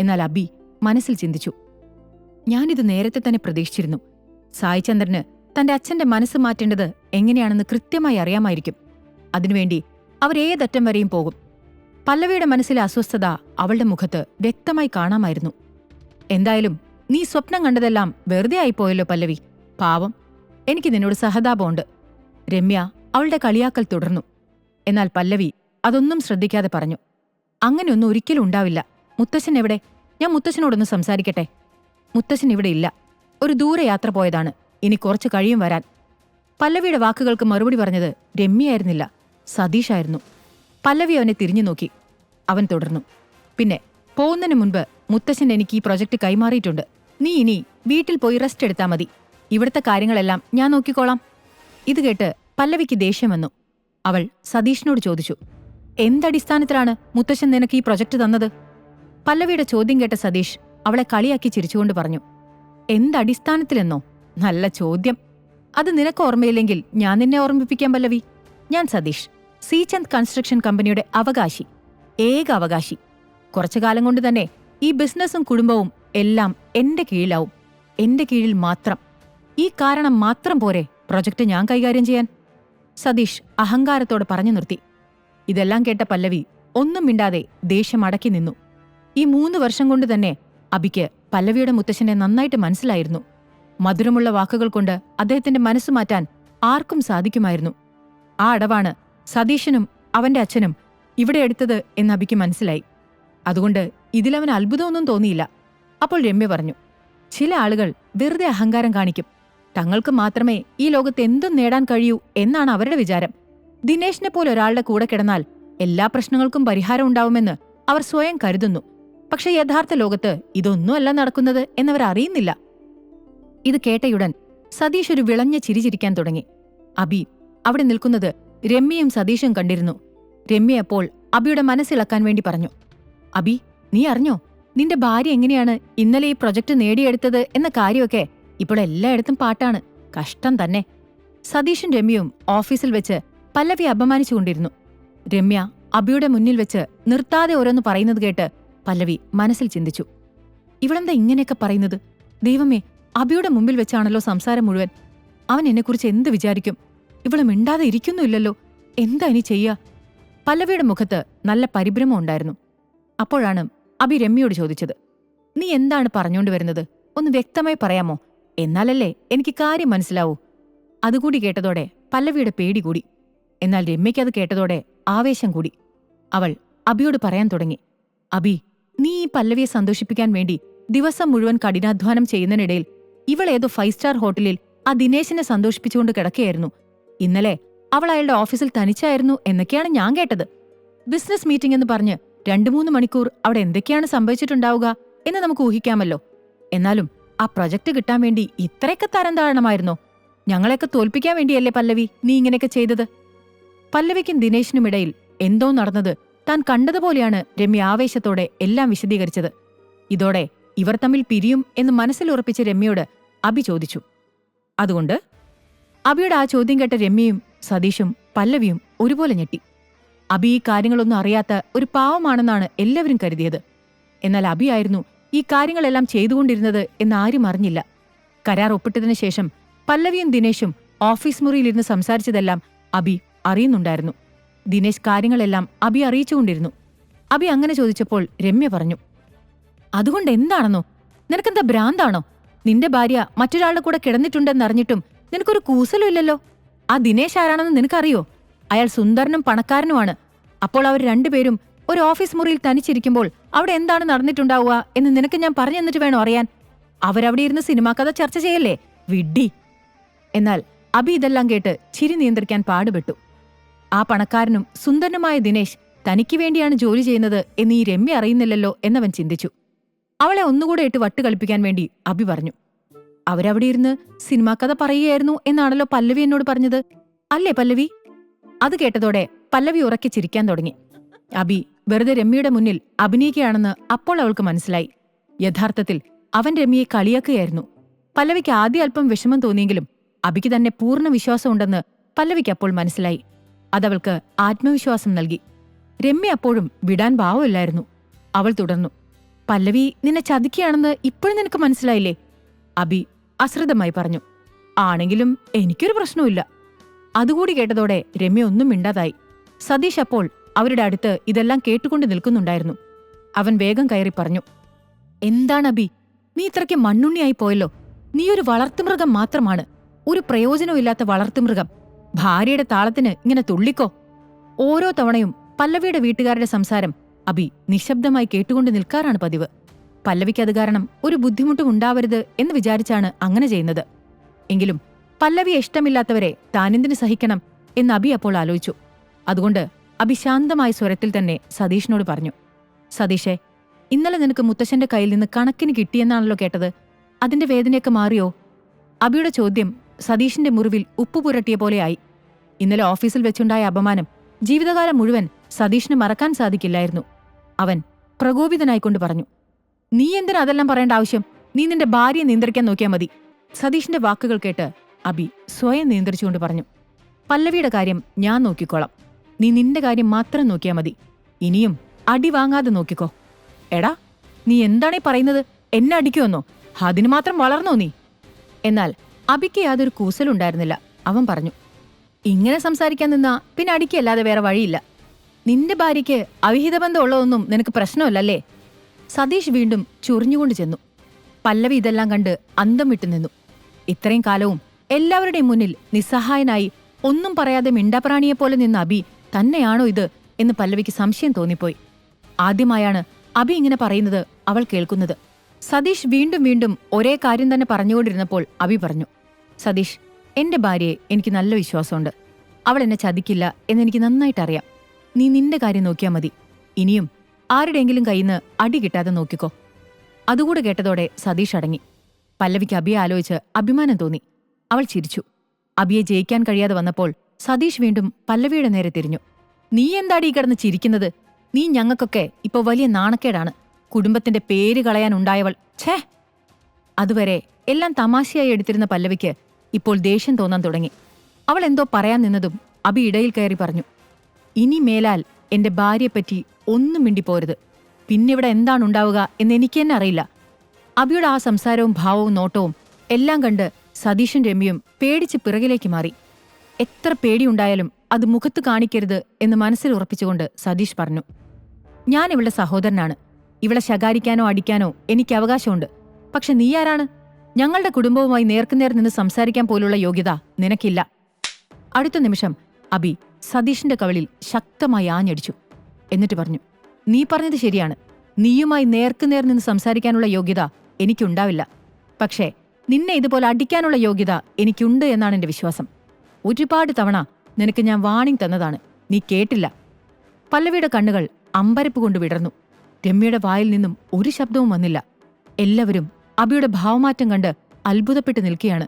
എന്നാൽ അബി മനസ്സിൽ ചിന്തിച്ചു. ഞാനിത് നേരത്തെ തന്നെ പ്രതീക്ഷിച്ചിരുന്നു. സായിചന്ദ്രന് തന്റെ അച്ഛന്റെ മനസ്സ് മാറ്റേണ്ടത് എങ്ങനെയാണെന്ന് കൃത്യമായി അറിയാമായിരിക്കും. അതിനുവേണ്ടി അവരേതറ്റം വരെയും പോകും. പല്ലവിയുടെ മനസ്സിലെ അസ്വസ്ഥത അവളുടെ മുഖത്ത് വ്യക്തമായി കാണാമായിരുന്നു. എന്തായാലും നീ സ്വപ്നം കണ്ടതെല്ലാം വെറുതെ ആയിപ്പോയല്ലോ പല്ലവി. പാവം, എനിക്ക് നിന്നോട് സഹതാപമുണ്ട്. രമ്യ അവളുടെ കളിയാക്കൽ തുടർന്നു. എന്നാൽ പല്ലവി അതൊന്നും ശ്രദ്ധിക്കാതെ പറഞ്ഞു, അങ്ങനെയൊന്നും ഒരിക്കലും ഉണ്ടാവില്ല. മുത്തശ്ശൻ എവിടെ? ഞാൻ മുത്തശ്ശനോടൊന്ന് സംസാരിക്കട്ടെ. മുത്തശ്ശൻ ഇവിടെ ഇല്ല. ഒരു ദൂരയാത്ര പോയതാണ്. ഇനി കുറച്ചു കഴിയും വരാൻ. പല്ലവിയുടെ വാക്കുകൾക്ക് മറുപടി പറഞ്ഞത് രമ്യയായിരുന്നില്ല, സതീഷായിരുന്നു. പല്ലവി അവനെ തിരിഞ്ഞു നോക്കി. അവൻ തുടർന്നു, പിന്നെ പോകുന്നതിന് മുൻപ് മുത്തശ്ശൻ എനിക്ക് ഈ പ്രൊജക്ട് കൈമാറിയിട്ടുണ്ട്. നീ ഇനി വീട്ടിൽ പോയി റെസ്റ്റ് എടുത്താ മതി. ഇവിടുത്തെ കാര്യങ്ങളെല്ലാം ഞാൻ നോക്കിക്കോളാം. ഇത് കേട്ട് പല്ലവിക്ക് ദേഷ്യം വന്നു. അവൾ സതീഷിനോട് ചോദിച്ചു, എന്തടിസ്ഥാനത്തിലാണ് മുത്തശ്ശൻ നിനക്ക് ഈ പ്രൊജക്ട് തന്നത്? പല്ലവിയുടെ ചോദ്യം കേട്ട സതീഷ് അവളെ കളിയാക്കി ചിരിച്ചുകൊണ്ട് പറഞ്ഞു, എന്തടിസ്ഥാനത്തിലെന്നോ? നല്ല ചോദ്യം. അത് നിനക്ക് ഓർമ്മയില്ലെങ്കിൽ ഞാൻ നിന്നെ ഓർമ്മിപ്പിക്കാൻ പല്ലവി. ഞാൻ സതീഷ്, ശ്രീചന്ദ് കൺസ്ട്രക്ഷൻ കമ്പനിയുടെ അവകാശി, ഏക അവകാശി. കുറച്ചു കാലം കൊണ്ട് തന്നെ ഈ ബിസിനസ്സും കുടുംബവും എല്ലാം എന്റെ കീഴിലാവും. എന്റെ കീഴിൽ മാത്രം. ഈ കാരണം മാത്രം പോരെ പ്രൊജക്ട് ഞാൻ കൈകാര്യം ചെയ്യാൻ? സതീഷ് അഹങ്കാരത്തോടെ പറഞ്ഞു നിർത്തി. ഇതെല്ലാം കേട്ട പല്ലവി ഒന്നും മിണ്ടാതെ ദേഷ്യം അടക്കി നിന്നു. ഈ 3 വർഷം കൊണ്ട് തന്നെ അബിക്ക് പല്ലവിയുടെ മുത്തശ്ശനെ നന്നായിട്ട് മനസ്സിലായിരുന്നു. മധുരമുള്ള വാക്കുകൾ കൊണ്ട് അദ്ദേഹത്തിന്റെ മനസ്സു മാറ്റാൻ ആർക്കും സാധിക്കുമായിരുന്നു. ആ അടവാണ് സതീശനും അവന്റെ അച്ഛനും ഇവിടെ എടുത്തത് എന്ന് അബിക്ക് മനസ്സിലായി. അതുകൊണ്ട് ഇതിലവന് അത്ഭുതമൊന്നും തോന്നിയില്ല. അപ്പോൾ രമ്യ പറഞ്ഞു, ചില ആളുകൾ വെറുതെ അഹങ്കാരം കാണിക്കും. തങ്ങൾക്ക് മാത്രമേ ഈ ലോകത്ത് എന്തും നേടാൻ കഴിയൂ എന്നാണ് അവരുടെ വിചാരം. ദിനേശിനെ പോലെ ഒരാളുടെ കൂടെ കിടന്നാൽ എല്ലാ പ്രശ്നങ്ങൾക്കും പരിഹാരം ഉണ്ടാവുമെന്ന് അവർ സ്വയം കരുതുന്നു. പക്ഷെ യഥാർത്ഥ ലോകത്ത് ഇതൊന്നുമല്ല നടക്കുന്നത് എന്നവർ അറിയുന്നില്ല. ഇത് കേട്ടയുടൻ സതീഷ് ഒരു വിളഞ്ഞ ചിരി ചിരിക്കാൻ തുടങ്ങി. അബി അവിടെ നിൽക്കുന്നത് രമ്യയും സതീഷും കണ്ടിരുന്നു. രമ്യ അപ്പോൾ അബിയുടെ മനസ്സിളക്കാൻ വേണ്ടി പറഞ്ഞു, അബി, നീ അറിഞ്ഞോ നിന്റെ ഭാര്യ എങ്ങനെയാണ് ഇന്നലെ ഈ പ്രൊജക്ട് നേടിയെടുത്തത് എന്ന കാര്യമൊക്കെ? ഇപ്പോൾ എല്ലായിടത്തും പാട്ടാണ്. കഷ്ടം തന്നെ. സതീഷും രമ്യയും ഓഫീസിൽ വെച്ച് പല്ലവി അപമാനിച്ചുകൊണ്ടിരുന്നു. രമ്യ അബിയുടെ മുന്നിൽ വെച്ച് നിർത്താതെ ഓരോന്ന് പറയുന്നത് കേട്ട് പല്ലവി മനസ്സിൽ ചിന്തിച്ചു, ഇവളെന്താ ഇങ്ങനെയൊക്കെ പറയുന്നത്? ദൈവമേ, അബിയുടെ മുമ്പിൽ വെച്ചാണല്ലോ സംസാരം മുഴുവൻ. അവൻ എന്നെക്കുറിച്ച് എന്ത് വിചാരിക്കും? ഇവളെ മിണ്ടാതെ ഇരിക്കുന്നുമില്ലല്ലോ. എന്താ ഇനി ചെയ്യാ? പല്ലവിയുടെ മുഖത്ത് നല്ല പരിഭ്രമം ഉണ്ടായിരുന്നു. അപ്പോഴാണ് അബി രമ്യയോട് ചോദിച്ചത്, നീ എന്താണ് പറഞ്ഞുകൊണ്ട് വരുന്നത്? ഒന്ന് വ്യക്തമായി പറയാമോ? എന്നാലല്ലേ എനിക്ക് കാര്യം മനസ്സിലാവൂ. അതുകൂടി കേട്ടതോടെ പല്ലവിയുടെ പേടി കൂടി. എന്നാൽ രമ്യയ്ക്കത് കേട്ടതോടെ ആവേശം കൂടി. അവൾ അബിയോട് പറയാൻ തുടങ്ങി, അബി, നീ ഈ പല്ലവിയെ സന്തോഷിപ്പിക്കാൻ വേണ്ടി ദിവസം മുഴുവൻ കഠിനാധ്വാനം ചെയ്യുന്നതിനിടയിൽ ഇവളേതോ 5 സ്റ്റാർ ഹോട്ടലിൽ ആ ദിനേശിനെ സന്തോഷിപ്പിച്ചുകൊണ്ട് കിടക്കുകയായിരുന്നു. ഇന്നലെ അവൾ അയാളുടെ ഓഫീസിൽ തനിച്ചായിരുന്നു എന്നൊക്കെയാണ് ഞാൻ കേട്ടത്. ബിസിനസ് മീറ്റിംഗ് എന്ന് പറഞ്ഞ് 2-3 മണിക്കൂർ അവിടെ എന്തൊക്കെയാണ് സംഭവിച്ചിട്ടുണ്ടാവുക എന്ന് നമുക്ക് ഊഹിക്കാമല്ലോ. എന്നാലും ആ പ്രൊജക്ട് കിട്ടാൻ വേണ്ടി ഇത്രയൊക്കെ തരം താഴണമായിരുന്നോ? ഞങ്ങളെയൊക്കെ തോൽപ്പിക്കാൻ വേണ്ടിയല്ലേ പല്ലവി നീ ഇങ്ങനെയൊക്കെ ചെയ്തത്? പല്ലവിക്കും ദിനേശിനുമിടയിൽ എന്തോ നടന്നത് താൻ കണ്ടതുപോലെയാണ് രമ്യ ആവേശത്തോടെ എല്ലാം വിശദീകരിച്ചത്. ഇതോടെ ഇവർ തമ്മിൽ പിരിയും എന്ന് മനസ്സിലുറപ്പിച്ച രമ്യയോട് അബി ചോദിച്ചു, അതുകൊണ്ട്? അബിയുടെ ആ ചോദ്യം കേട്ട രമ്യയും സതീഷും പല്ലവിയും ഒരുപോലെ ഞെട്ടി. അബി ഈ കാര്യങ്ങളൊന്നും അറിയാത്ത ഒരു പാവമാണെന്നാണ് എല്ലാവരും കരുതിയത്. എന്നാൽ അബിയായിരുന്നു ഈ കാര്യങ്ങളെല്ലാം ചെയ്തുകൊണ്ടിരുന്നത് എന്നാരും അറിഞ്ഞില്ല. കരാർ ഒപ്പിട്ടതിനു ശേഷം പല്ലവിയും ദിനേശും ഓഫീസ് മുറിയിലിരുന്ന് സംസാരിച്ചതെല്ലാം അബി അറിയുന്നുണ്ടായിരുന്നു. ദിനേശ് കാര്യങ്ങളെല്ലാം അബി അറിയിച്ചുകൊണ്ടിരുന്നു. അബി അങ്ങനെ ചോദിച്ചപ്പോൾ രമ്യ പറഞ്ഞു, അതുകൊണ്ട് എന്താണെന്നോ? നിനക്കെന്താ ഭ്രാന്താണോ? നിന്റെ ഭാര്യ മറ്റൊരാളുടെ കൂടെ കിടന്നിട്ടുണ്ടെന്നറിഞ്ഞിട്ടും നിനക്കൊരു കൂസലും ഇല്ലല്ലോ. ആ ദിനേശ് ആരാണെന്ന് നിനക്കറിയോ? അയാൾ സുന്ദരനും പണക്കാരനുമാണ്. അപ്പോൾ അവർ രണ്ടുപേരും ഒരു ഓഫീസ് മുറിയിൽ തനിച്ചിരിക്കുമ്പോൾ അവിടെ എന്താണ് നടന്നിട്ടുണ്ടാവുക എന്ന് നിനക്ക് ഞാൻ പറഞ്ഞു തന്നിട്ട് വേണോ അറിയാൻ? അവരവിടെ ഇരുന്ന് സിനിമാ കഥ ചർച്ച ചെയ്യല്ലേ, വിഡ്ഢി. എന്നാൽ അബി ഇതെല്ലാം കേട്ട് ചിരി നിയന്ത്രിക്കാൻ പാടുപെട്ടു. ആ പണക്കാരനും സുന്ദരനുമായ ദിനേശ് തനിക്ക് വേണ്ടിയാണ് ജോലി ചെയ്യുന്നത് എന്ന് ഈ രമ്യ അറിയുന്നില്ലല്ലോ എന്നവൻ ചിന്തിച്ചു. അവളെ ഒന്നുകൂടെ ഇട്ട് വട്ട് കളിപ്പിക്കാൻ വേണ്ടി അബി പറഞ്ഞു, അവരവിടെ ഇരുന്ന് സിനിമാ കഥ പറയുകയായിരുന്നു എന്നാണല്ലോ പല്ലവി എന്നോട് പറഞ്ഞത്, അല്ലേ പല്ലവി? അത് കേട്ടതോടെ പല്ലവി ഉറക്കി ചിരിക്കാൻ തുടങ്ങി. അബി വെറുതെ രമ്യയുടെ മുന്നിൽ അഭിനയിക്കുകയാണെന്ന് അപ്പോൾ അവൾക്ക് മനസ്സിലായി. യഥാർത്ഥത്തിൽ അവൻ രമ്യയെ കളിയാക്കുകയായിരുന്നു. പല്ലവിക്ക് ആദ്യ അല്പം വിഷമം തോന്നിയെങ്കിലും അബിക്ക് തന്നെ പൂർണ്ണ വിശ്വാസമുണ്ടെന്ന് പല്ലവിക്ക് അപ്പോൾ മനസ്സിലായി. അതവൾക്ക് ആത്മവിശ്വാസം നൽകി. രമ്യ അപ്പോഴും വിടാൻ ഭാവമില്ലായിരുന്നു. അവൾ തുടർന്നു, പല്ലവി നിന്നെ ചതിക്കുകയാണെന്ന് ഇപ്പോഴും നിനക്ക് മനസ്സിലായില്ലേ? അബി അശ്രദ്ധമായി പറഞ്ഞു. ആണെങ്കിലും എനിക്കൊരു പ്രശ്നവുമില്ല. അതുകൂടി കേട്ടതോടെ രമ്യ ഒന്നും മിണ്ടാതായി. സതീഷ് അപ്പോൾ അവരുടെ അടുത്ത് ഇതെല്ലാം കേട്ടുകൊണ്ട് നിൽക്കുന്നുണ്ടായിരുന്നു. അവൻ വേഗം കയറി പറഞ്ഞു, എന്താണ് അബി, നീ ഇത്രയ്ക്ക് മണ്ണുണ്ണിയായി പോയല്ലോ. നീ ഒരു വളർത്തുമൃഗം മാത്രമാണ്, ഒരു പ്രയോജനവുമില്ലാത്ത വളർത്തുമൃഗം. ഭാര്യയുടെ താളത്തിന് ഇങ്ങനെ തുള്ളിക്കോ. ഓരോ തവണയും പല്ലവിയുടെ വീട്ടുകാരുടെ സംസാരം അബി നിശബ്ദമായി കേട്ടുകൊണ്ട് നിൽക്കാറാണ് പതിവ്. പല്ലവിക്ക് അത് കാരണം ഒരു ബുദ്ധിമുട്ടും ഉണ്ടാവരുത് എന്ന് വിചാരിച്ചാണ് അങ്ങനെ ചെയ്യുന്നത്. എങ്കിലും പല്ലവിയെ ഇഷ്ടമില്ലാത്തവരെ താനെന്തിനു സഹിക്കണം എന്ന് അബി അപ്പോൾ ആലോചിച്ചു. അതുകൊണ്ട് അബി ശാന്തമായ സ്വരത്തിൽ തന്നെ സതീഷിനോട് പറഞ്ഞു, സതീഷേ, ഇന്നലെ നിനക്ക് മുത്തശ്ശന്റെ കയ്യിൽ നിന്ന് കണക്കിന് കിട്ടിയെന്നാണല്ലോ കേട്ടത്. അതിന്റെ വേദനയൊക്കെ മാറിയോ? അബിയുടെ ചോദ്യം സതീഷിന്റെ മുറിവിൽ ഉപ്പു പുരട്ടിയ പോലെയായി. ഇന്നലെ ഓഫീസിൽ വെച്ചുണ്ടായ അപമാനം ജീവിതകാലം മുഴുവൻ സതീഷിന് മറക്കാൻ സാധിക്കില്ലായിരുന്നു. അവൻ പ്രകോപിതനായിക്കൊണ്ട് പറഞ്ഞു, നീ എന്തിനാ അതെല്ലാം പറയേണ്ട ആവശ്യം? നീ നിന്റെ ഭാര്യയെ നിയന്ത്രിക്കാൻ നോക്കിയാൽ മതി. സതീഷിന്റെ വാക്കുകൾ കേട്ട് അബി സ്വയം നിയന്ത്രിച്ചുകൊണ്ട് പറഞ്ഞു, പല്ലവിയുടെ കാര്യം ഞാൻ നോക്കിക്കോളാം. നീ നിന്റെ കാര്യം മാത്രം നോക്കിയാൽ മതി. ഇനിയും അടി വാങ്ങാതെ നോക്കിക്കോ. എടാ, നീ എന്താണീ പറയുന്നത്? എന്നെ അടിക്കുമെന്നോ? അതിനു മാത്രം വളർന്നോ നീ? എന്നാൽ അബിക്ക് യാതൊരു കൂസലുണ്ടായിരുന്നില്ല. അവൻ പറഞ്ഞു, ഇങ്ങനെ സംസാരിക്കാൻ നിന്നാ പിന്നെ അടിക്കല്ലാതെ വേറെ വഴിയില്ല. നിന്റെ ഭാര്യയ്ക്ക് അവിഹിതബന്ധം ഉള്ളതൊന്നും നിനക്ക് പ്രശ്നമല്ലല്ലേ? സതീഷ് വീണ്ടും ചൊറിഞ്ഞുകൊണ്ട് ചെന്നു. പല്ലവി ഇതെല്ലാം കണ്ട് അന്തം വിട്ടു നിന്നു. ഇത്രയും കാലവും എല്ലാവരുടെയും മുന്നിൽ നിസ്സഹായനായി ഒന്നും പറയാതെ മിണ്ടാപ്രാണിയെപ്പോലെ നിന്ന അബി തന്നെയാണോ ഇത് എന്ന് പല്ലവിക്ക് സംശയം തോന്നിപ്പോയി. ആദ്യമായാണ് അബി ഇങ്ങനെ പറയുന്നത് അവൾ കേൾക്കുന്നത്. സതീഷ് വീണ്ടും വീണ്ടും ഒരേ കാര്യം തന്നെ പറഞ്ഞുകൊണ്ടിരുന്നപ്പോൾ അബി പറഞ്ഞു, സതീഷ്, എന്റെ ഭാര്യയെ എനിക്ക് നല്ല വിശ്വാസമുണ്ട്. അവൾ എന്നെ ചതിക്കില്ല എന്നെനിക്ക് നന്നായിട്ടറിയാം. നീ നിന്റെ കാര്യം നോക്കിയാൽ മതി. ഇനിയും ആരുടെയെങ്കിലും കയ്യിന്ന് അടി കിട്ടാതെ നോക്കിക്കോ. അതുകൂടെ കേട്ടതോടെ സതീഷ് അടങ്ങി. പല്ലവിക്ക് അബിയെ ആലോചിച്ച് അഭിമാനം തോന്നി. അവൾ ചിരിച്ചു. അബിയെ ജയിക്കാൻ കഴിയാതെ വന്നപ്പോൾ സതീഷ് വീണ്ടും പല്ലവിയുടെ നേരെ തിരിഞ്ഞു. നീ എന്താടി കിടന്ന് ചിരിക്കുന്നത്? നീ ഞങ്ങൾക്കൊക്കെ ഇപ്പൊ വലിയ നാണക്കേടാണ്. കുടുംബത്തിന്റെ പേര് കളയാനുണ്ടായവൾ. ഛേ! അതുവരെ എല്ലാം തമാശയായി എടുത്തിരുന്ന പല്ലവിക്ക് ഇപ്പോൾ ദേഷ്യം തോന്നാൻ തുടങ്ങി. അവൾ എന്തോ പറയാൻ നിന്നതും അബി ഇടയിൽ കയറി പറഞ്ഞു, ഇനി മേലാൽ എന്റെ ഭാര്യയെപ്പറ്റി ഒന്നും മിണ്ടിപ്പോരുത്. പിന്നിവിടെ എന്താണുണ്ടാവുക എന്നെനിക്ക് തന്നെ അറിയില്ല. അബിയുടെ ആ സംസാരവും ഭാവവും നോട്ടവും എല്ലാം കണ്ട് സതീഷും രമ്യയും പേടിച്ച് പിറകിലേക്ക് മാറി. എത്ര പേടിയുണ്ടായാലും അത് മുഖത്ത് കാണിക്കരുത് എന്ന് മനസ്സിൽ ഉറപ്പിച്ചുകൊണ്ട് സതീഷ് പറഞ്ഞു, ഞാൻ ഇവളുടെ സഹോദരനാണ്. ഇവളെ ശകാരിക്കാനോ അടിക്കാനോ എനിക്ക് അവകാശമുണ്ട്. പക്ഷെ നീ ആരാണ്? ഞങ്ങളുടെ കുടുംബവുമായി നേർക്കുനേർ നിന്ന് സംസാരിക്കാൻ പോലുള്ള യോഗ്യത നിനക്കില്ല. അടുത്ത നിമിഷം അബി സതീഷിന്റെ കവിളിൽ ശക്തമായി ആഞ്ഞടിച്ചു. എന്നിട്ട് പറഞ്ഞു, നീ പറഞ്ഞത് ശരിയാണ്. നീയുമായി നേർക്കുനേർ നിന്ന് സംസാരിക്കാനുള്ള യോഗ്യത എനിക്കുണ്ടാവില്ല. പക്ഷേ നിന്നെ ഇതുപോലെ അടിക്കാനുള്ള യോഗ്യത എനിക്കുണ്ട് എന്നാണ് എന്റെ വിശ്വാസം. ഒരുപാട് തവണ നിനക്ക് ഞാൻ വാണിംഗ് തന്നതാണ്, നീ കേട്ടില്ല. പല്ലവിയുടെ കണ്ണുകൾ അമ്പരപ്പ് കൊണ്ട് വിടർന്നു. രമ്യയുടെ വായിൽ നിന്നും ഒരു ശബ്ദവും വന്നില്ല. എല്ലാവരും അബിയുടെ ഭാവമാറ്റം കണ്ട് അത്ഭുതപ്പെട്ട് നിൽക്കുകയാണ്.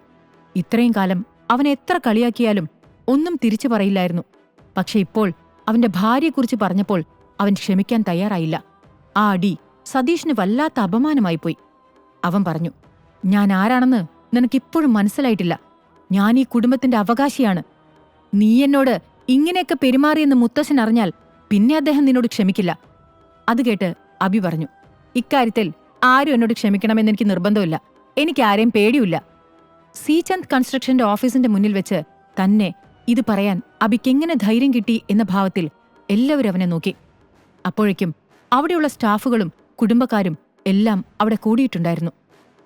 ഇത്രയും കാലം അവനെ എത്ര കളിയാക്കിയാലും ഒന്നും തിരിച്ചു പറയില്ലായിരുന്നു. പക്ഷെ ഇപ്പോൾ അവന്റെ ഭാര്യയെക്കുറിച്ച് പറഞ്ഞപ്പോൾ അവൻ ക്ഷമിക്കാൻ തയ്യാറായില്ല. ആ അടി സതീഷിന് വല്ലാത്ത അപമാനമായിപ്പോയി. അവൻ പറഞ്ഞു, ഞാൻ ആരാണെന്ന് നിനക്കിപ്പോഴും മനസ്സിലായിട്ടില്ല. ഞാൻ ഈ കുടുംബത്തിന്റെ അവകാശിയാണ്. നീ എന്നോട് ഇങ്ങനെയൊക്കെ പെരുമാറിയെന്ന് മുത്തശ്ശൻ അറിഞ്ഞാൽ പിന്നെ അദ്ദേഹം നിന്നോട് ക്ഷമിക്കില്ല. അത് കേട്ട് അബി പറഞ്ഞു, ഇക്കാര്യത്തിൽ ആരും എന്നോട് ക്ഷമിക്കണമെന്ന് എനിക്ക് നിർബന്ധമില്ല. എനിക്ക് ആരെയും പേടിയില്ല. സീചന്ദ് കൺസ്ട്രക്ഷന്റെ ഓഫീസിന്റെ മുന്നിൽ വെച്ച് തന്നെ ഇത് പറയാൻ അബിക്കെങ്ങനെ ധൈര്യം കിട്ടി എന്ന ഭാവത്തിൽ എല്ലാവരും അവനെ നോക്കി. അപ്പോഴേക്കും അവിടെയുള്ള സ്റ്റാഫുകളും കുടുംബക്കാരും എല്ലാം അവിടെ കൂടിയിട്ടുണ്ടായിരുന്നു.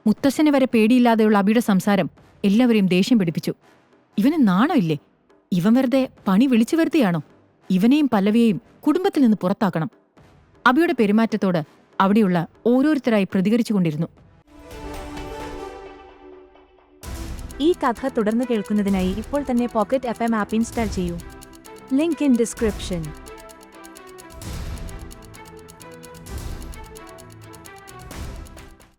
മുത്തശ്ശനെ വരെ പേടിയില്ലാതെയുള്ള അബിയുടെ സംസാരം എല്ലാവരെയും ദേഷ്യം പിടിപ്പിച്ചു. ഇവന് നാണോ ഇല്ലേ? ഇവൻ വെറുതെ പണി വിളിച്ചു വരുത്തിയാണോ? ഇവനെയും പല്ലവിയെയും കുടുംബത്തിൽ നിന്ന് പുറത്താക്കണം. അബിയുടെ പെരുമാറ്റത്തോട് അവിടെയുള്ള ഓരോരുത്തരായി പ്രതികരിച്ചുകൊണ്ടിരുന്നു. ഈ കഥ തുടർന്ന് കേൾക്കുന്നതിനായി ഇപ്പോൾ തന്നെ പോക്കറ്റ് FM ആപ്പ് ഇൻസ്റ്റാൾ ചെയ്യൂ. Link in description.